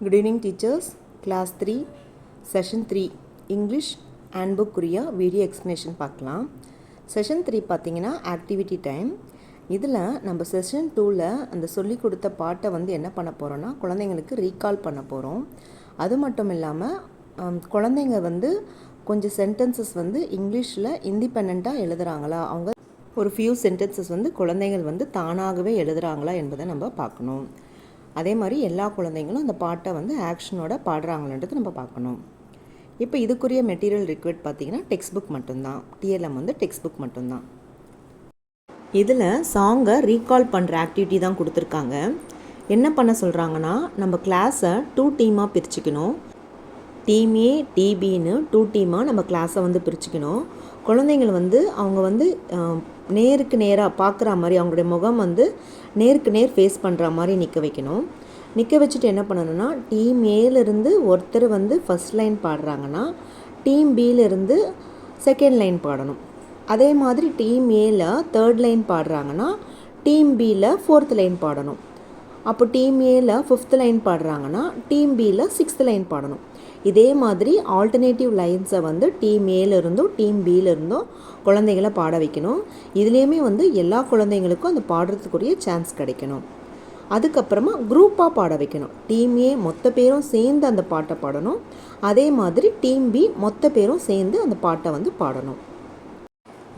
Good evening teachers. Class 3 Session 3 English Handbook உரிய video explanation பார்க்கலாம். Session 3 பார்த்தீங்கன்னா activity time. இதில் நம்ம செஷன் 2ல் அந்த சொல்லி கொடுத்த பாட்டை என்ன பண்ண போகிறோன்னா குழந்தைங்களுக்கு ரீகால் பண்ண போகிறோம். அது மட்டும் இல்லாமல் குழந்தைங்க கொஞ்சம் சென்டென்சஸ் இங்கிலீஷில் இண்டிபெண்ட்டாக எழுதுகிறாங்களா, அவங்க ஒரு ஃபியூ சென்டென்சஸ் குழந்தைகள் தானாகவே எழுதுகிறாங்களா என்பதை நம்ம பார்க்கணும். அதே மாதிரி எல்லா குழந்தைங்களும் அந்த பாட்டை ஆக்ஷனோட பாடுறாங்கன்றது நம்ம பார்க்கணும். இப்போ இதுக்குரிய மெட்டீரியல் ரிக்வயர்ட் பார்த்திங்கன்னா டெக்ஸ்ட் புக் மட்டும்தான். டிஎல்எம் டெக்ஸ்ட் புக் மட்டும்தான். இதில் சாங்கை ரீகால் பண்ணுற ஆக்டிவிட்டி தான் கொடுத்துருக்காங்க. என்ன பண்ண சொல்கிறாங்கன்னா, நம்ம கிளாஸை 2 டீமாக பிரிச்சுக்கணும். டீம் ஏ டிபின்னு 2 டீமாக நம்ம கிளாஸை பிரிச்சுக்கணும். குழந்தைங்கள் அவங்க நேருக்கு நேராக பார்க்குற மாதிரி, அவங்களுடைய முகம் நேருக்கு நேர் ஃபேஸ் பண்ணுற மாதிரி நிற்க வைக்கணும். நிற்க வச்சுட்டு என்ன பண்ணணும்னா, டீம் ஏலேருந்து ஒருத்தர் ஃபஸ்ட் லைன் பாடுறாங்கன்னா டீம் பியிலேருந்து செகண்ட் லைன் பாடணும். அதே மாதிரி டீம் ஏல 3rd லைன் பாடுறாங்கன்னா டீம் பியில் 4th லைன் பாடணும். அப்போ டீம் ஏல 5th லைன் பாடுறாங்கன்னா டீம் பியில் 6th லைன் பாடணும். இதே மாதிரி ஆல்டர்னேட்டிவ் லைன்ஸை டீம் ஏலேருந்தும் டீம் பியிலேருந்தும் குழந்தைகளை பாட வைக்கணும். இதுலேயுமே எல்லா குழந்தைங்களுக்கும் அந்த பாடுறதுக்குரிய சான்ஸ் கிடைக்கணும். அதுக்கப்புறமா குரூப்பாக பாட வைக்கணும். டீம் ஏ மொத்த பேரும் சேர்ந்து அந்த பாட்டை பாடணும். அதே மாதிரி டீம் பி மொத்த பேரும் சேர்ந்து அந்த பாட்டை பாடணும்.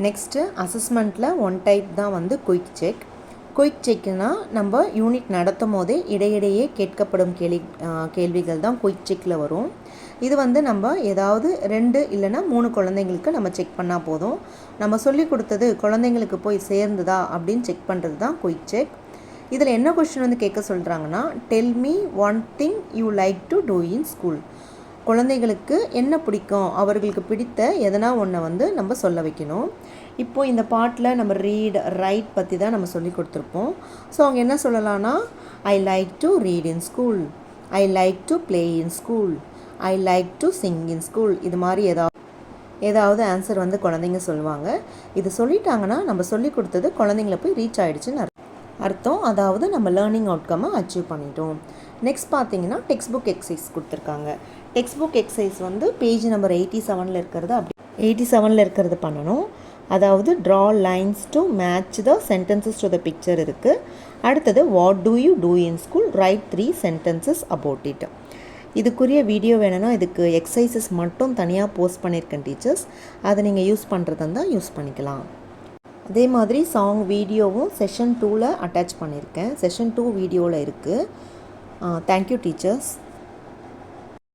நெக்ஸ்ட்டு அசஸ்மெண்ட்டில் 1 டைப் தான் குயிக் செக். குயிக் செக்னால் நம்ம யூனிட் நடத்தும் போதே இடையிடையே கேட்கப்படும் கேள்விகள் தான் குயிக் செக்கில் வரும். இது நம்ம ஏதாவது 2 இல்லைன்னா 3 குழந்தைங்களுக்கு நம்ம செக் பண்ணால் போதும். நம்ம சொல்லி கொடுத்தது குழந்தைங்களுக்கு போய் சேர்ந்துதா அப்படின்னு செக் பண்ணுறது தான் குயிக் செக். இதில் என்ன கொஸ்டின் கேட்க சொல்கிறாங்கன்னா, tell me 1 thing you like to do in school. குழந்தைங்களுக்கு என்ன பிடிக்கும், அவர்களுக்கு பிடித்த எதனா ஒன்றை நம்ம சொல்ல வைக்கணும். இப்போது இந்த பாட்டில் நம்ம ரீட் ரைட் பற்றி தான் நம்ம சொல்லி கொடுத்துருப்போம். ஸோ அவங்க என்ன சொல்லலாம்னா, I like to read in school, I like to play in school, I like to Singh in school. இது மாதிரி ஏதாவது ஆன்சர் குழந்தைங்க சொல்லுவாங்க. இது சொல்லிட்டாங்கன்னா நம்ம சொல்லி கொடுத்தது குழந்தைங்கள போய் ரீச் ஆகிடுச்சுன்னு அர்த்தம். அதாவது நம்ம லேர்னிங் அவுட்கம்மை அச்சீவ் பண்ணிட்டோம். நெக்ஸ்ட் பார்த்தீங்கன்னா டெக்ஸ்ட் புக் எக்ஸசைஸ் கொடுத்துருக்காங்க. Text book exercise page number 87ல் இருக்கிறது, அப்படி 87ல் இருக்கிறது பண்ணணும். அதாவது draw lines to match the sentences to the picture இருக்குது. அடுத்தது what do you do in school, write 3 sentences about it. இதுக்குரிய வீடியோ வேணும்னா இதுக்கு எக்ஸசைசஸ் மட்டும் தனியாக போஸ்ட் பண்ணியிருக்கேன் டீச்சர்ஸ். அதை நீங்கள் யூஸ் பண்ணுறதா இருந்தால் யூஸ் பண்ணிக்கலாம். அதே மாதிரி சாங் வீடியோவும் செஷன் 2ல் அட்டாச் பண்ணியிருக்கேன். செஷன் 2 வீடியோவில் இருக்குது. Thank you teachers.